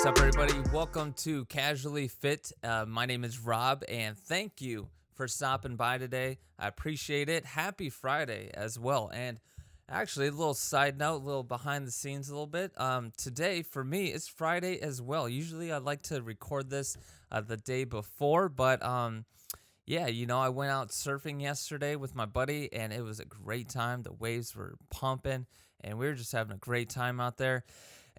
up, everybody? Welcome to Casually Fit. My name is Rob, and thank you for stopping by today. I appreciate it. Happy Friday as well. And actually, a little side note, a little behind the scenes a little bit. Today, for me, it's Friday as well. Usually, I like to record this the day before, but yeah, I went out surfing yesterday with my buddy, and it was a great time. The waves were pumping, and we were just having a great time out there.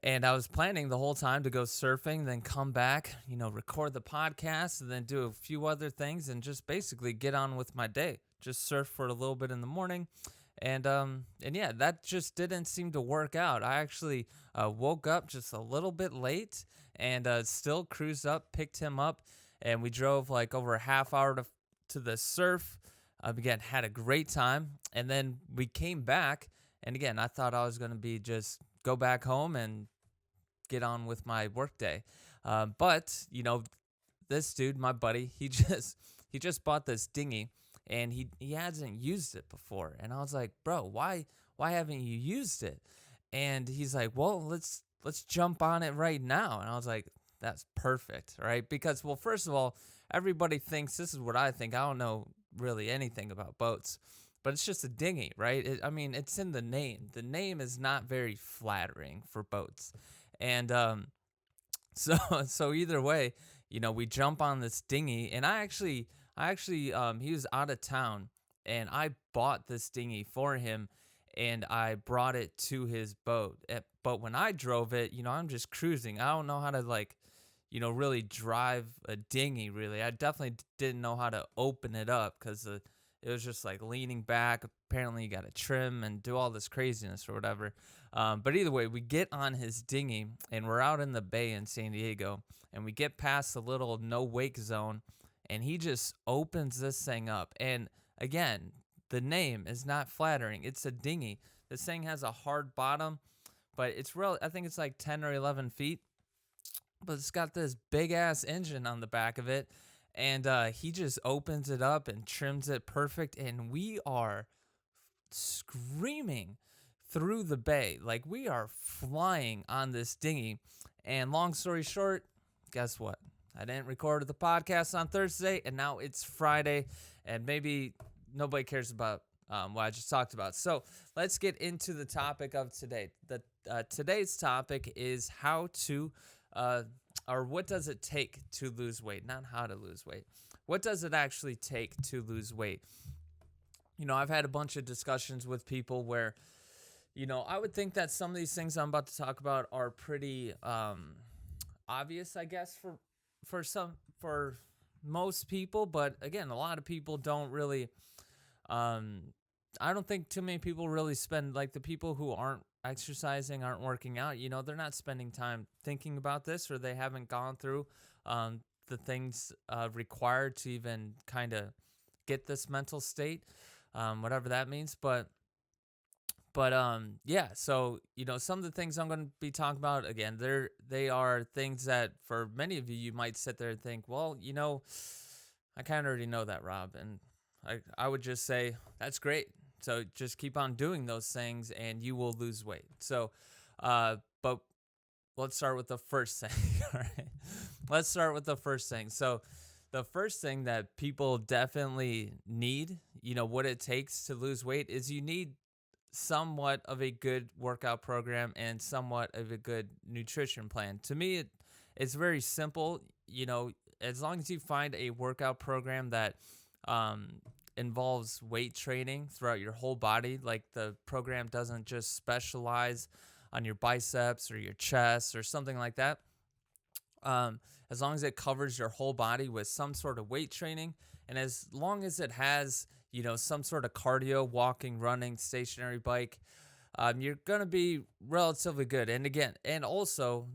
And I was planning the whole time to go surfing, then come back, record the podcast, and then do a few other things, and just basically get on with my day. Just surf for a little bit in the morning, and yeah, that just didn't seem to work out. I actually woke up just a little bit late, and still cruised up, picked him up, and we drove like over a half hour to the surf. Again, had a great time, and then we came back, and again, I thought I was gonna be just go back home and get on with my work day. But this dude, my buddy, he just bought this dinghy, and he hasn't used it before. And I was like, bro, why haven't you used it? And he's like, well, let's jump on it right now. And I was like, that's perfect, right? Because, well, first of all, everybody thinks, this is what I think, I don't know really anything about boats, but it's just a dinghy, right? It's in the name. The name is not very flattering for boats. And so either way, we jump on this dinghy, and I actually he was out of town, and I bought this dinghy for him, and I brought it to his boat. But when I drove it, I'm just cruising. I don't know how to really drive a dinghy, really. I definitely didn't know how to open it up, because it was just like leaning back. Apparently, you got to trim and do all this craziness or whatever. But either way, we get on his dinghy, and we're out in the bay in San Diego, and we get past the little no wake zone, and he just opens this thing up. And again, the name is not flattering. It's a dinghy. This thing has a hard bottom, but I think it's like 10 or 11 feet. But it's got this big ass engine on the back of it. And he just opens it up and trims it perfect. And we are screaming through the bay. Like, we are flying on this dinghy. And long story short, guess what? I didn't record the podcast on Thursday, and now it's Friday. And maybe nobody cares about what I just talked about. So let's get into the topic of today. Today's topic is how to... or what does it take to lose weight? Not how to lose weight. What does it actually take to lose weight? I've had a bunch of discussions with people where, I would think that some of these things I'm about to talk about are pretty obvious, I guess, for most people. But again, a lot of people don't really, I don't think too many people really spend, like the people who aren't exercising, aren't working out, they're not spending time thinking about this, or they haven't gone through the things required to even kind of get this mental state, whatever that means. But yeah, so some of the things I'm going to be talking about, again, they are things that for many of you might sit there and think, well, I kind of already know that, Rob. And I would just say, that's great. So just keep on doing those things and you will lose weight. So, but let's start with the first thing. All right. Let's start with the first thing. So the first thing that people definitely need, what it takes to lose weight, is you need somewhat of a good workout program and somewhat of a good nutrition plan. To me, it's very simple. As long as you find a workout program that, involves weight training throughout your whole body. Like, the program doesn't just specialize on your biceps or your chest or something like that. As long as it covers your whole body with some sort of weight training, and as long as it has, some sort of cardio, walking, running, stationary bike, you're going to be relatively good. And also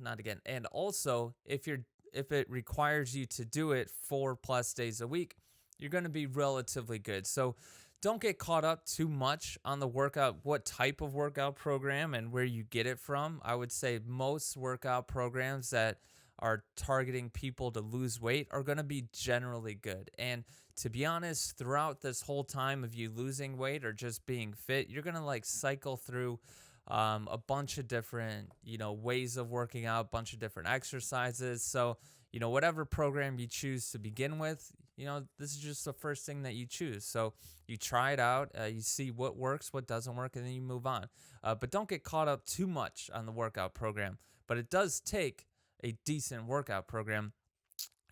if it requires you to do it 4+ days a week, you're going to be relatively good. So don't get caught up too much on the workout, what type of workout program and where you get it from. I would say most workout programs that are targeting people to lose weight are going to be generally good. And to be honest, throughout this whole time of you losing weight or just being fit, you're going to cycle through a bunch of different, ways of working out, a bunch of different exercises. So, whatever program you choose to begin with, this is just the first thing that you choose. So you try it out, you see what works, what doesn't work, and then you move on. But don't get caught up too much on the workout program. But it does take a decent workout program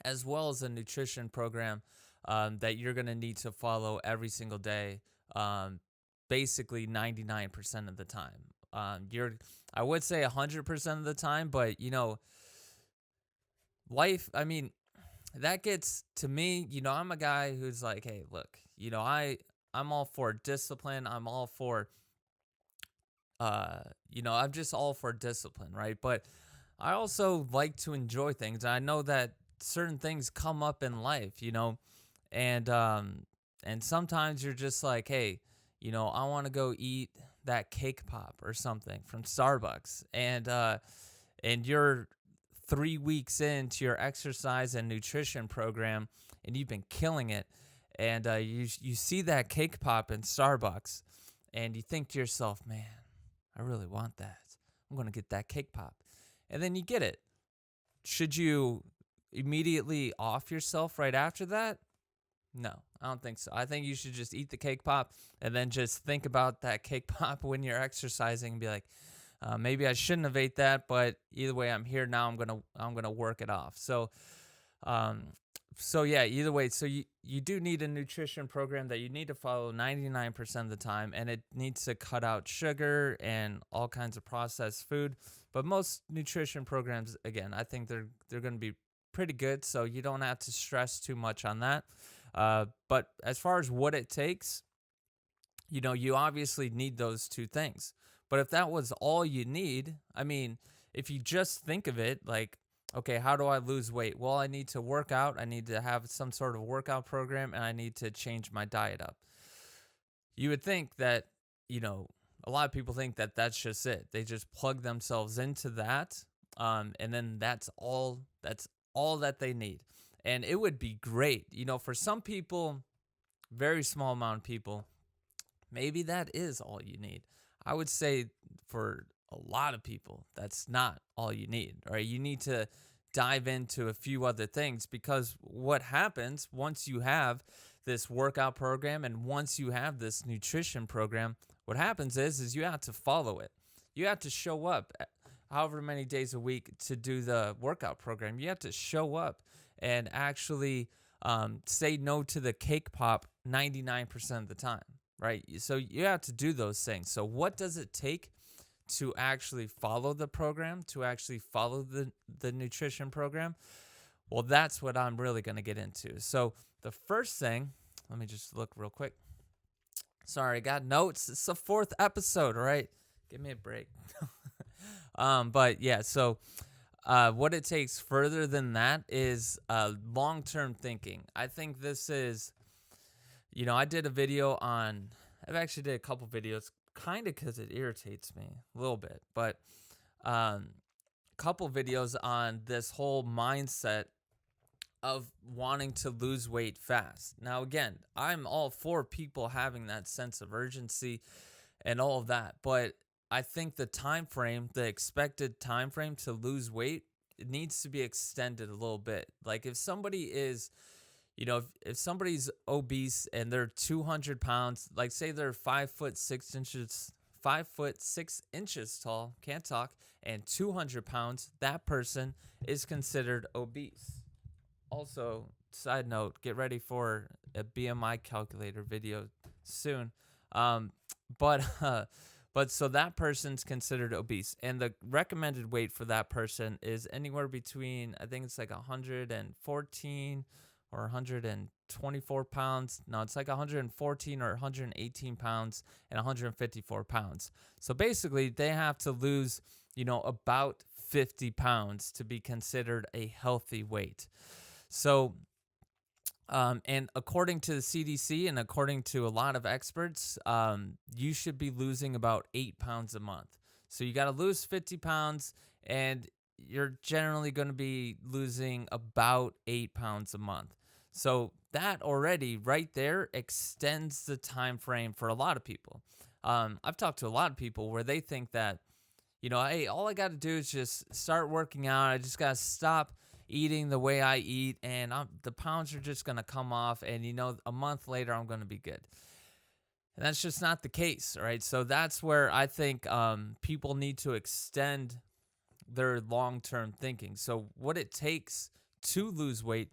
as well as a nutrition program that you're going to need to follow every single day, basically 99% of the time. I would say 100% of the time, but life, I mean, that gets to me. I'm a guy who's like, hey, look, I'm all for discipline. I'm all for I'm just all for discipline, right? But I also like to enjoy things. I know that certain things come up in life, and sometimes you're just like, hey, I want to go eat that cake pop or something from Starbucks, and you're 3 weeks into your exercise and nutrition program, and you've been killing it, and you see that cake pop in Starbucks, and you think to yourself, man, I really want that. I'm going to get that cake pop. And then you get it. Should you immediately off yourself right after that? No, I don't think so. I think you should just eat the cake pop and then just think about that cake pop when you're exercising and be like, maybe I shouldn't have ate that, but either way, I'm here now. I'm gonna work it off. So yeah, either way, so you do need a nutrition program that you need to follow 99% of the time, and it needs to cut out sugar and all kinds of processed food. But most nutrition programs, again, I think they're going to be pretty good, so you don't have to stress too much on that. But as far as what it takes, you obviously need those two things. But if that was all you need, I mean, if you just think of it like, okay, how do I lose weight? Well, I need to work out. I need to have some sort of workout program, and I need to change my diet up. You would think that, a lot of people think that that's just it. They just plug themselves into that, and then that's all that they need. And it would be great. For some people, very small amount of people, maybe that is all you need. I would say for a lot of people, that's not all you need, right? You need to dive into a few other things, because what happens once you have this workout program and once you have this nutrition program, what happens is you have to follow it. You have to show up however many days a week to do the workout program. You have to show up and actually say no to the cake pop 99% of the time, right? So you have to do those things. So what does it take to actually follow the program, to actually follow the nutrition program? Well, that's what I'm really going to get into. So the first thing, let me just look real quick. Sorry, I got notes. It's the 4th episode, right? Give me a break. But yeah, so what it takes further than that is long-term thinking. I think this is, I did a video on, I've actually did a couple videos, kind of because it irritates me a little bit, but couple videos on this whole mindset of wanting to lose weight fast. Now, again, I'm all for people having that sense of urgency and all of that, but I think the expected time frame to lose weight, it needs to be extended a little bit. Like if somebody is, if somebody's obese and they're 200 pounds, like say they're 5'6" tall, can't talk, and 200 pounds, that person is considered obese. Also, side note, get ready for a BMI calculator video soon. But so that person's considered obese, and the recommended weight for that person is anywhere between, I think it's like 114 or 124 pounds. No, it's like 114 or 118 pounds and 154 pounds. So basically, they have to lose, about 50 pounds to be considered a healthy weight. So, and according to the CDC and according to a lot of experts, you should be losing about 8 pounds a month. So you got to lose 50 pounds, and you're generally going to be losing about 8 pounds a month. So that already right there extends the time frame for a lot of people. I've talked to a lot of people where they think that, hey, all I got to do is just start working out. I just got to stop eating the way I eat, and the pounds are just going to come off. And, a month later, I'm going to be good. And that's just not the case, right? So that's where I think people need to extend their long-term thinking. So what it takes to lose weight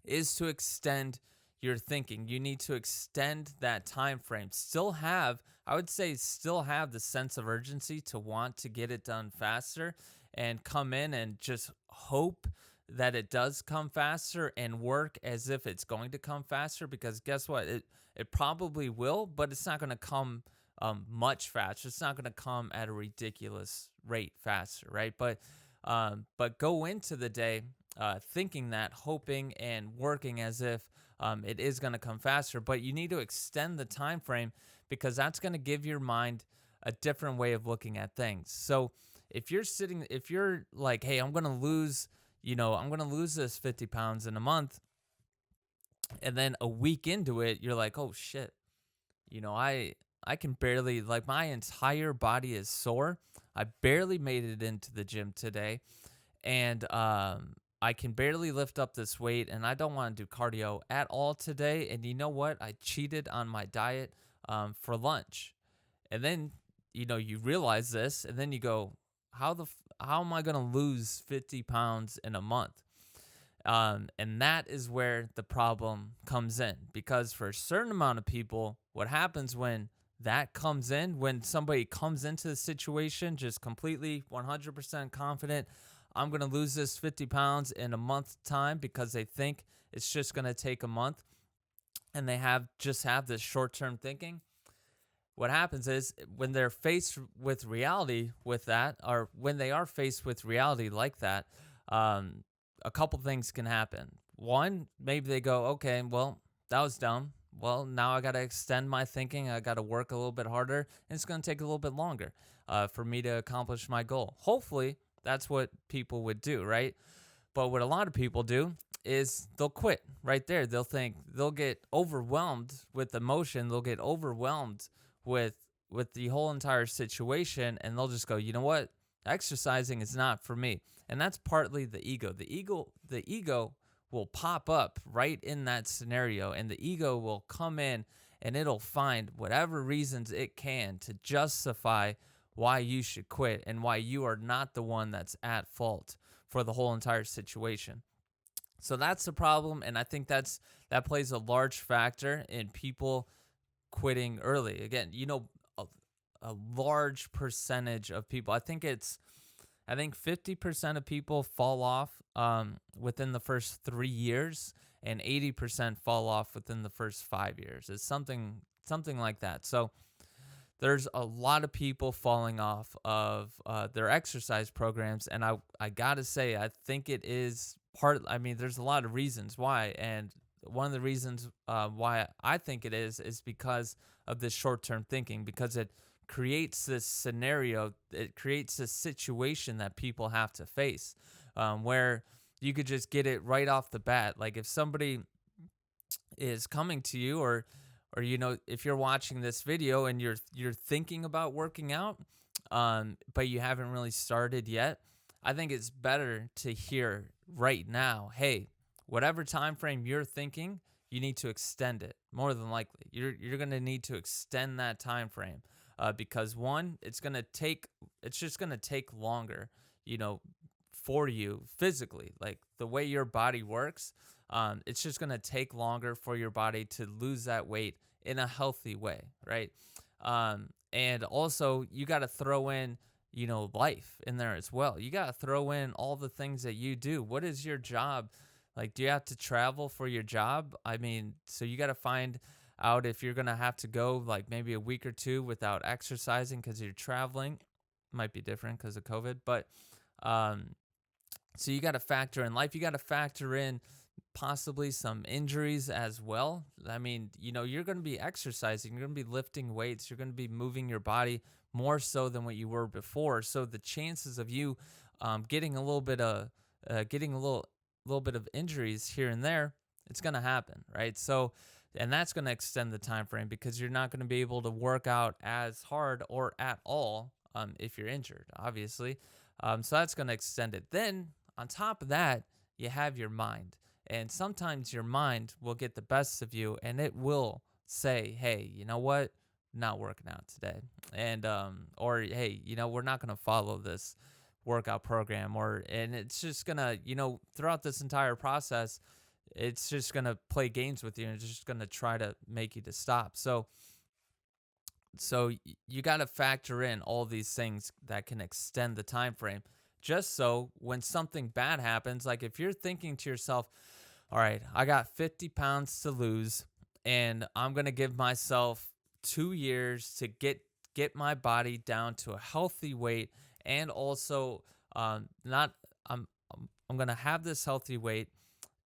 is to extend your thinking. You need to extend that time frame. I would say still have the sense of urgency to want to get it done faster and come in and just hope that it does come faster and work as if it's going to come faster, because guess what? It probably will, but it's not going to come much faster. It's not going to come at a ridiculous rate faster, right? But go into the day thinking that, hoping and working as if it is going to come faster. But you need to extend the time frame, because that's going to give your mind a different way of looking at things. So if you're like, hey, I'm going to lose this 50 pounds in a month, and then a week into it, you're like, oh shit, I can barely, like, my entire body is sore. I barely made it into the gym today, and I can barely lift up this weight, and I don't want to do cardio at all today. And you know what? I cheated on my diet for lunch. And then, you realize this, and then you go, how am I going to lose 50 pounds in a month? And that is where the problem comes in, because for a certain amount of people, what happens when that comes in, when somebody comes into the situation just completely 100% confident, I'm going to lose this 50 pounds in a month's time, because they think it's just going to take a month, and they have this short-term thinking. What happens is, when they're faced with reality with that, or when they are faced with reality like that, a couple things can happen. One, maybe they go, okay, well, that was dumb. Well, now I got to extend my thinking. I got to work a little bit harder, and it's going to take a little bit longer for me to accomplish my goal. Hopefully, that's what people would do, right? But what a lot of people do is they'll quit right there. They'll get overwhelmed with emotion. They'll get overwhelmed with the whole entire situation, and they'll just go, you know what? Exercising is not for me. And that's partly the ego. The ego will pop up right in that scenario, and the ego will come in and it'll find whatever reasons it can to justify why you should quit and why you are not the one that's at fault for the whole entire situation. So that's the problem, and I think that plays a large factor in people quitting early. Again, a large percentage of people, I think 50% of people fall off within the first 3 years, and 80% fall off within the first 5 years. It's something like that. So there's a lot of people falling off of their exercise programs, and I gotta say, I think it is there's a lot of reasons why, and one of the reasons why I think it is because of this short-term thinking, because it creates this scenario, it creates this situation that people have to face, where you could just get it right off the bat. Like, if somebody is coming to you, or if you're watching this video and you're thinking about working out, but you haven't really started yet, I think it's better to hear right now, hey, whatever time frame you're thinking, you need to extend it. More than likely, you're going to need to extend that time frame, because one, it's just going to take longer, for you physically, like the way your body works. It's just going to take longer for your body to lose that weight in a healthy way, right? And also, you got to throw in, life in there as well. You got to throw in all the things that you do. What is your job? Like, do you have to travel for your job? So you got to find out if you're going to have to go like maybe a week or two without exercising because you're traveling. Might be different because of COVID, but so you got to factor in life. You got to factor in possibly some injuries as well. You're going to be exercising, you're going to be lifting weights, you're going to be moving your body more so than what you were before. So the chances of you getting a little bit of injuries here and there, it's going to happen, right? So And that's going to extend the time frame because you're not going to be able to work out as hard or at all if you're injured, obviously. So that's going to extend it. Then on top of that, you have your mind. And sometimes your mind will get the best of you and it will say, hey, you know what? Not working out today. And, or, hey, we're not going to follow this workout program, and it's just going to, throughout this entire process, it's just going to play games with you and it's just going to try to make you to stop. So you got to factor in all these things that can extend the time frame, just so when something bad happens, like if you're thinking to yourself, all right, I got 50 pounds to lose and I'm going to give myself 2 years to get my body down to a healthy weight, and also not I'm going to have this healthy weight,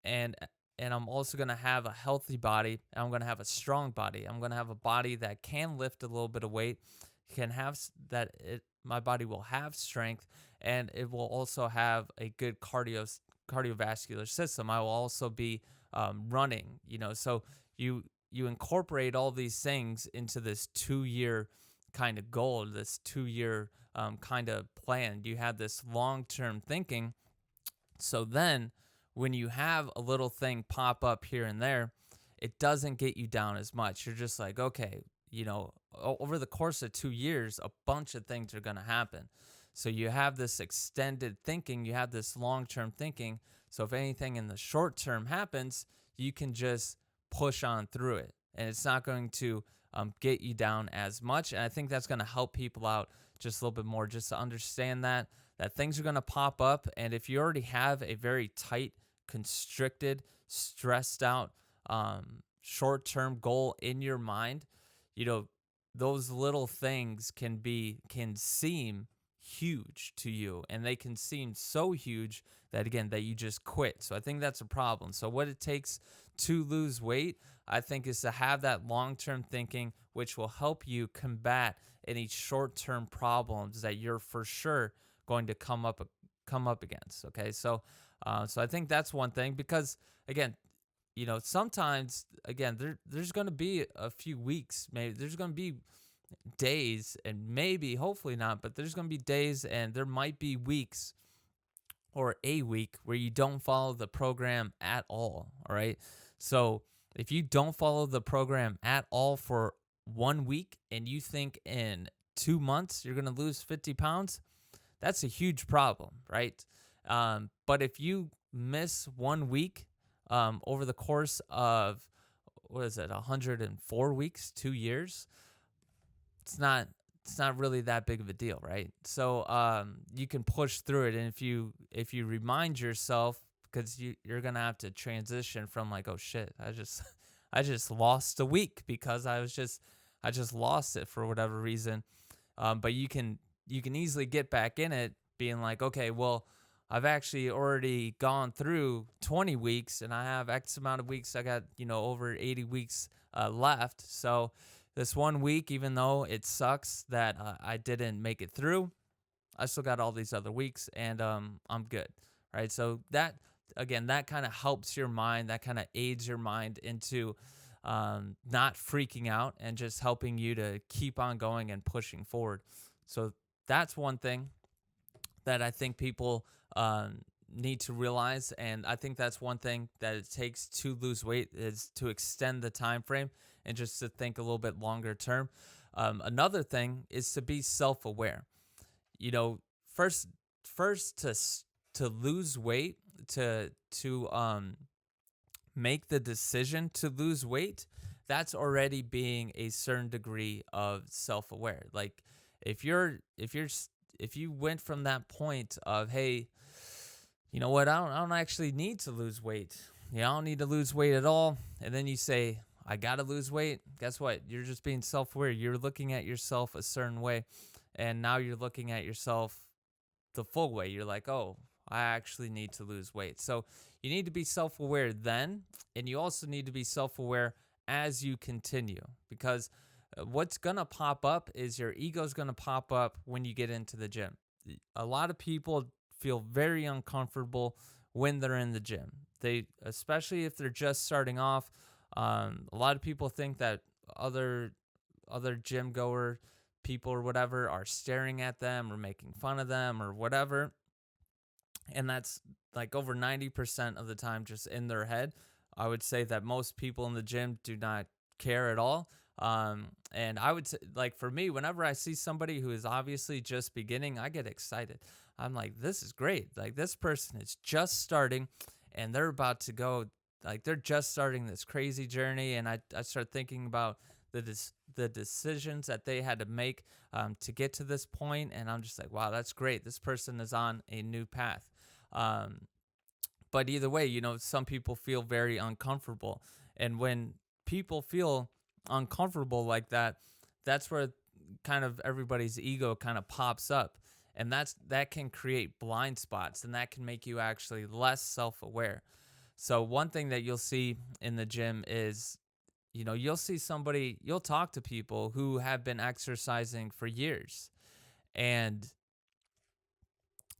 and I'm also going to have a healthy body, and I'm going to have a strong body. I'm going to have a body that can lift a little bit of weight, can have my body will have strength, and it will also have a good cardiovascular system. I will also be running, so you incorporate all these things into this 2-year kind of goal, this 2-year kind of plan. You have this long-term thinking. So then when you have a little thing pop up here and there, it doesn't get you down as much. You're just like, okay, over the course of 2 years, a bunch of things are going to happen. So you have this extended thinking, you have this long-term thinking. So if anything in the short term happens, you can just push on through it, and it's not going to get you down as much. And I think that's going to help people out just a little bit more, just to understand that things are going to pop up. And if you already have a very tight, constricted, stressed out, short-term goal in your mind, those little things can seem huge to you, and they can seem so huge that you just quit. So I think that's a problem. So what it takes to lose weight, I think, is to have that long-term thinking, which will help you combat any short-term problems that you're for sure going to come up against. Okay, so I think that's one thing, because again, sometimes there's going to be a few weeks, maybe there's going to be days, and maybe hopefully not, but there's going to be days, and there might be weeks or a week where you don't follow the program at all. All right, so if you don't follow the program at all for 1 week and you think in 2 months you're going to lose 50 pounds, that's a huge problem, right? But if you miss 1 week over the course of, 104 weeks, 2 years, it's not really that big of a deal, right? So you can push through it, and if you remind yourself, because you're gonna have to transition from like, oh shit, I just lost a week because I just lost it for whatever reason. But you can easily get back in it, being like, okay, well, I've actually already gone through 20 weeks and I have X amount of weeks. I got, over 80 weeks left. So this 1 week, even though it sucks that I didn't make it through, I still got all these other weeks, and I'm good, right? So that kind of helps your mind. That kind of aids your mind into not freaking out and just helping you to keep on going and pushing forward. So that's one thing that I think people need to realize, and I think that's one thing that it takes to lose weight, is to extend the time frame and just to think a little bit longer term. Another thing is to be self-aware. First to lose weight, to make the decision to lose weight, that's already being a certain degree of self-aware. Like if you went from that point of, hey, you know what, I don't actually need to lose weight. I don't need to lose weight at all. And then you say, I got to lose weight. Guess what? You're just being self-aware. You're looking at yourself a certain way. And now you're looking at yourself the full way. You're like, oh, I actually need to lose weight. So you need to be self-aware then. And you also need to be self-aware as you continue. Because what's going to pop up is your ego's going to pop up when you get into the gym. A lot of people feel very uncomfortable when they're in the gym. Especially if they're just starting off, A lot of people think that other gym goer people or whatever are staring at them or making fun of them or whatever, and that's like over 90% of the time just in their head. I would say that most people in the gym do not care at all. And I would say, like, for me, whenever I see somebody who is obviously just beginning, I get excited. I'm like, this is great. Like, this person is just starting and they're about to go, like, they're just starting this crazy journey. And I start thinking about the decisions that they had to make to get to this point. And I'm just like, wow, that's great. This person is on a new path. Um, but either way, some people feel very uncomfortable. And when people feel uncomfortable like that, that's where kind of everybody's ego kind of pops up. And that can create blind spots, and that can make you actually less self-aware. So one thing that you'll see in the gym is, you'll talk to people who have been exercising for years, and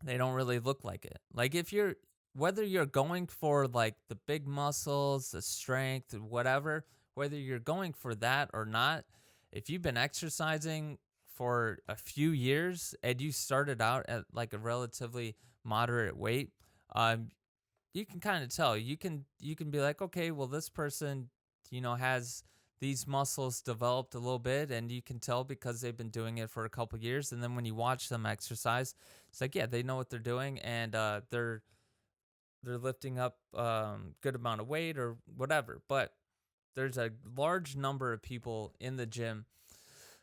they don't really look like it. Like, whether you're going for like the big muscles, the strength, whatever, whether you're going for that or not, if you've been exercising for a few years and you started out at like a relatively moderate weight, you can kind of tell. You can be like, okay, well, this person, has these muscles developed a little bit, and you can tell because they've been doing it for a couple years. And then when you watch them exercise, it's like, yeah, they know what they're doing, and they're lifting up good amount of weight or whatever. But there's a large number of people in the gym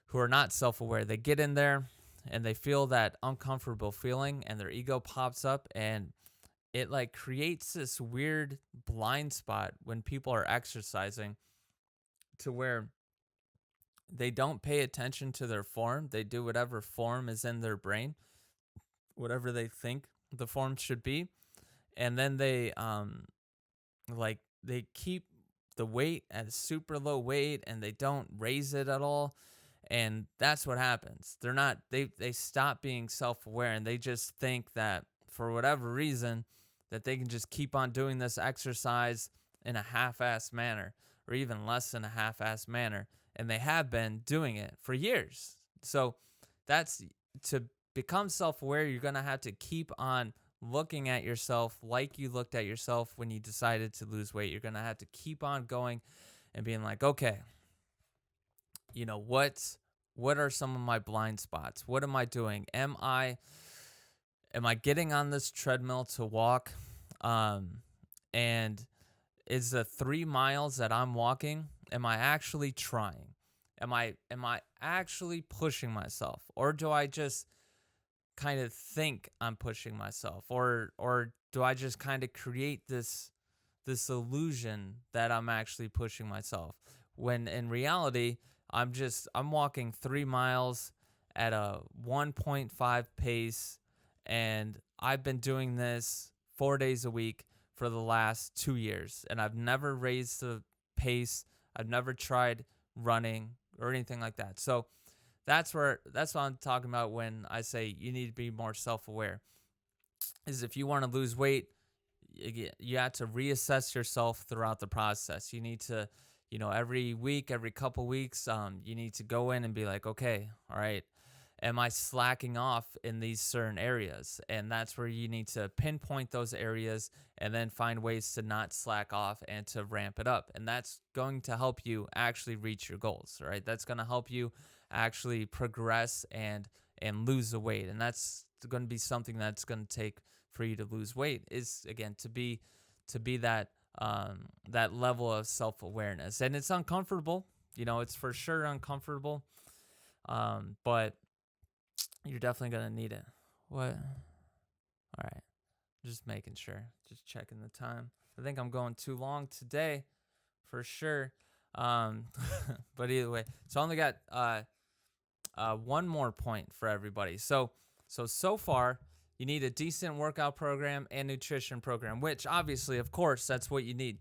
who are not self-aware. They get in there and they feel that uncomfortable feeling, and their ego pops up, and it like creates this weird blind spot when people are exercising, to where they don't pay attention to their form. They do whatever form is in their brain, whatever they think the form should be. And then they keep the weight at a super low weight, and they don't raise it at all. And that's what happens. They stop being self-aware, and they just think that for whatever reason that they can just keep on doing this exercise in a half-assed manner, or even less than a half-assed manner. And they have been doing it for years. So to become self-aware, you're going to have to keep on looking at yourself like you looked at yourself when you decided to lose weight. You're going to have to keep on going and being like, okay, what are some of my blind spots? What am I doing? Am I getting on this treadmill to walk? And is the 3 miles that I'm walking, am I actually trying? Am I actually pushing myself? Or do I just kind of think I'm pushing myself? Or do I just kind of create this illusion that I'm actually pushing myself, when in reality I'm walking 3 miles at a 1.5 pace, and I've been doing this 4 days a week for the last 2 years, and I've never raised the pace. I've never tried running or anything like that. So that's what I'm talking about when I say you need to be more self-aware. Is if you want to lose weight, you have to reassess yourself throughout the process. You need to, every week, every couple weeks, you need to go in and be like, okay, all right, am I slacking off in these certain areas? And that's where you need to pinpoint those areas and then find ways to not slack off and to ramp it up. And that's going to help you actually reach your goals, right? That's going to help you actually progress and lose the weight. And that's going to be something that's going to take for you to lose weight, is, again, to be that that level of self-awareness. And it's uncomfortable, it's for sure uncomfortable, but you're definitely going to need it. What? All right. Just making sure. Just checking the time. I think I'm going too long today, for sure. But either way. So I only got one more point for everybody. So far, you need a decent workout program and nutrition program, which obviously, of course, that's what you need.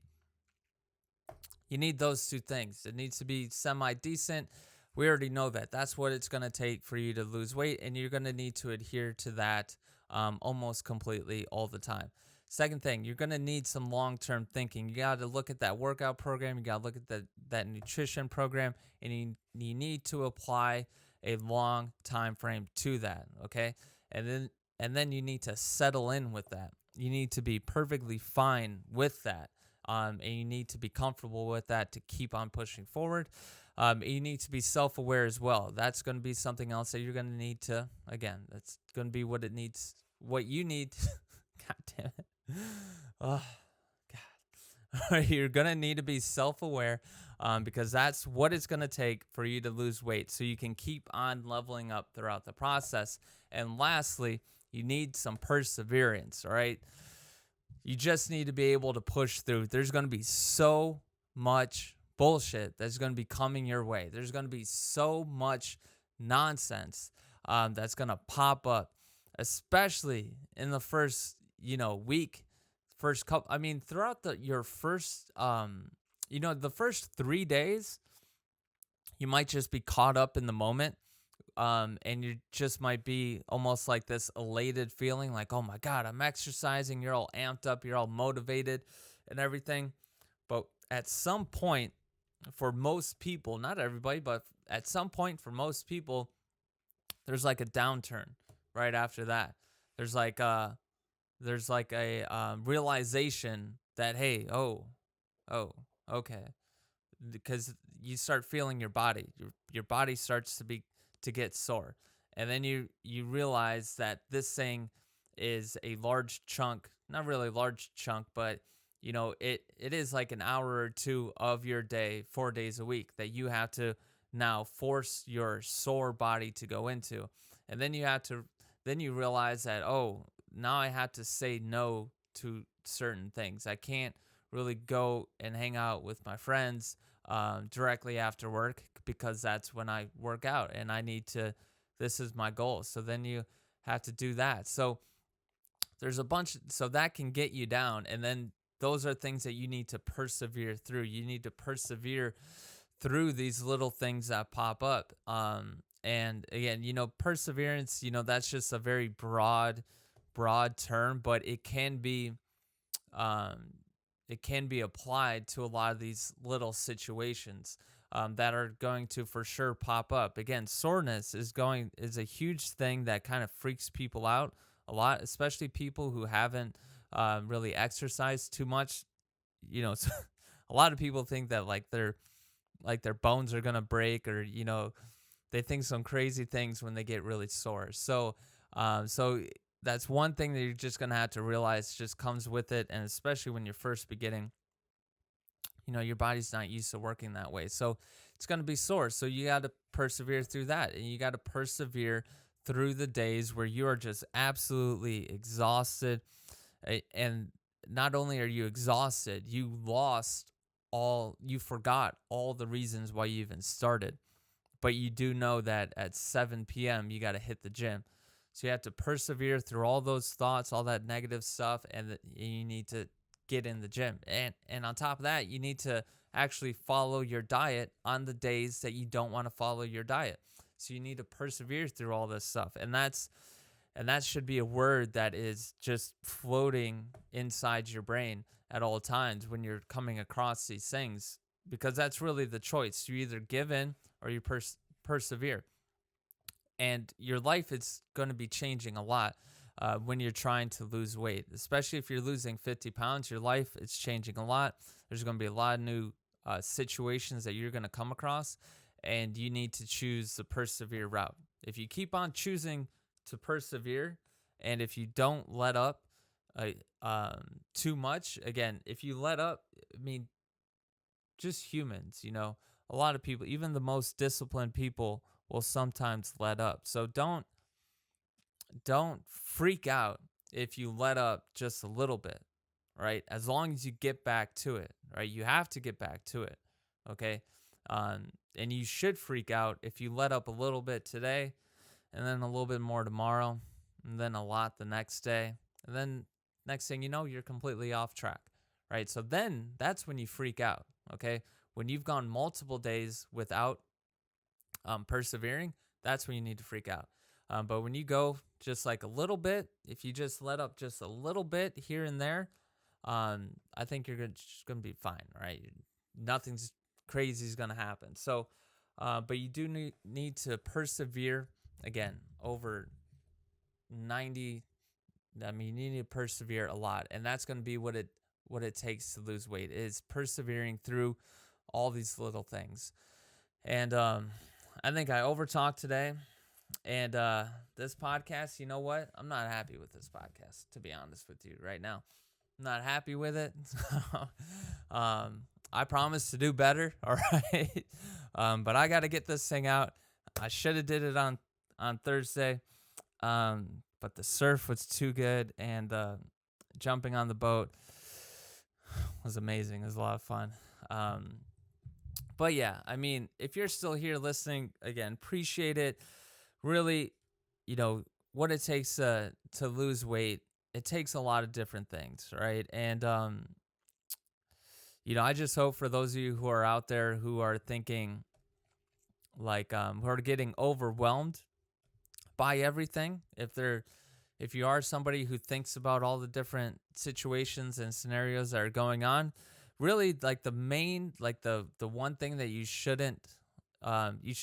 You need those two things. It needs to be semi-decent. We already know that. That's what it's going to take for you to lose weight, and you're going to need to adhere to that almost completely all the time. Second thing, you're gonna need some long-term thinking. You got to look at that workout program. You got to look at that nutrition program, and you need to apply a long time frame to that. Okay, and then you need to settle in with that. You need to be perfectly fine with that, and you need to be comfortable with that to keep on pushing forward. You need to be self-aware as well. That's going to be something else that you're going to need to. Again, that's going to be what you need. God damn it. Oh, God. You're going to need to be self-aware, because that's what it's going to take for you to lose weight so you can keep on leveling up throughout the process. And lastly, you need some perseverance, all right? You just need to be able to push through. There's going to be so much bullshit that's going to be coming your way. There's going to be so much nonsense that's going to pop up, especially in the first, week, first couple. I mean, throughout your first, the first 3 days, you might just be caught up in the moment. And you just might be almost like this elated feeling like, oh my God, I'm exercising. You're all amped up. You're all motivated and everything. But at some point, for most people, not everybody, but at some point for most people, there's like a downturn right after that. There's like a realization that, hey, oh, okay, because you start feeling your body. Your body starts to get sore, and then you realize that this thing is a large chunk, not really a large chunk, but it is like an hour or two of your day, 4 days a week, that you have to now force your sore body to go into. And then you realize that, oh, now I have to say no to certain things. I can't really go and hang out with my friends directly after work, because that's when I work out, and this is my goal. So then you have to do that. So there's so that can get you down. And then those are things that you need to persevere through. You need to persevere through these little things that pop up. And again, perseverance, that's just a very broad term, but it can be applied to a lot of these little situations that are going to for sure pop up. Again, soreness is a huge thing that kind of freaks people out a lot, especially people who haven't really exercised too much. A lot of people think that their bones are gonna break, or they think some crazy things when they get really sore. So that's one thing that you're just gonna have to realize just comes with it, and especially when you're first beginning, your body's not used to working that way. So it's going to be sore. So you got to persevere through that. And you got to persevere through the days where you are just absolutely exhausted. And not only are you exhausted, you forgot all the reasons why you even started. But you do know that at 7 p.m., you got to hit the gym. So you have to persevere through all those thoughts, all that negative stuff, and you need to get in the gym. And on top of that, you need to actually follow your diet on the days that you don't want to follow your diet. So you need to persevere through all this stuff. And that should be a word that is just floating inside your brain at all times when you're coming across these things, because that's really the choice. You either give in or you persevere. And your life is going to be changing a lot when you're trying to lose weight, especially if you're losing 50 pounds. Your life is changing a lot. There's going to be a lot of new situations that you're going to come across, and you need to choose the persevere route. If you keep on choosing to persevere, and if you don't let up too much, again, if you let up, I mean, just humans, a lot of people, even the most disciplined people, will sometimes let up. So don't freak out if you let up just a little bit, right? As long as you get back to it, right? You have to get back to it, okay? And you should freak out if you let up a little bit today, and then a little bit more tomorrow, and then a lot the next day, and then next thing you know, you're completely off track, right? So then that's when you freak out, okay? When you've gone multiple days without persevering, that's when you need to freak out. But when you go just like a little bit, if you just let up just a little bit here and there, I think you're just gonna be fine, right? Nothing's crazy is gonna happen. So, but you do need to persevere again over 90. I mean, you need to persevere a lot, and that's gonna be what it takes to lose weight is persevering through all these little things. And I think I overtalked today. And this podcast, you know what? I'm not happy with this podcast, to be honest with you right now. I'm not happy with it. I promise to do better, all right? But I got to get this thing out. I should have did it on Thursday, but the surf was too good, and jumping on the boat was amazing. It was a lot of fun. But yeah, I mean, if you're still here listening, again, appreciate it. Really, what it takes to lose weight, it takes a lot of different things, right? And, I just hope for those of you who are out there who are thinking like, who are getting overwhelmed by everything, if you are somebody who thinks about all the different situations and scenarios that are going on, really like the main, like the one thing that you should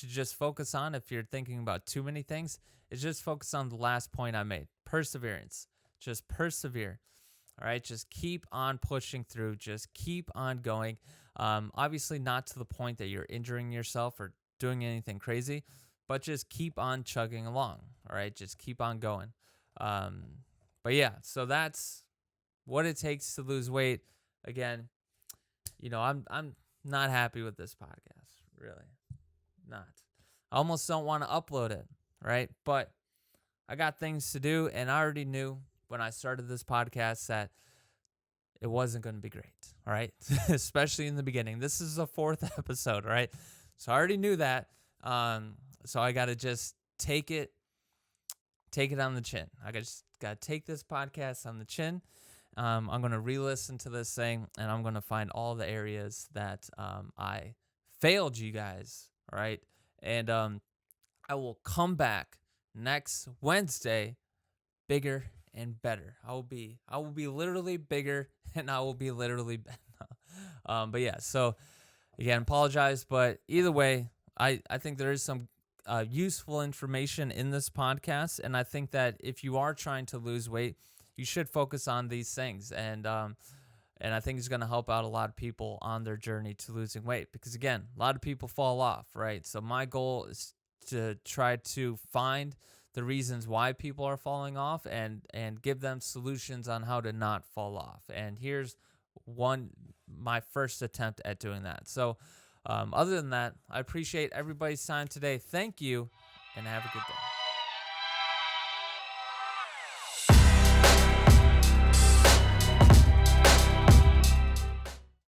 just focus on if you're thinking about too many things is just focus on the last point I made, perseverance. Just persevere. All right. Just keep on pushing through. Just keep on going. Obviously not to the point that you're injuring yourself or doing anything crazy, but just keep on chugging along. All right. Just keep on going. But yeah, so that's what it takes to lose weight. Again, I'm not happy with this podcast, really. Not. I almost don't want to upload it, right? But I got things to do, and I already knew when I started this podcast that it wasn't going to be great, all right? Especially in the beginning. This is the 4th episode, right? So I already knew that. So I got to just take it on the chin. I just got to take this podcast on the chin. I'm going to re-listen to this thing, and I'm going to find all the areas that I failed you guys, all right? And I will come back next Wednesday bigger and better. I will be literally bigger, and I will be literally better. But yeah, so again, apologize, but either way, I think there is some useful information in this podcast, and I think that if you are trying to lose weight, you should focus on these things, and I think it's going to help out a lot of people on their journey to losing weight, because again, a lot of people fall off, right? So my goal is to try to find the reasons why people are falling off and give them solutions on how to not fall off. And here's my first attempt at doing that. So other than that, I appreciate everybody's time today. Thank you, and have a good day.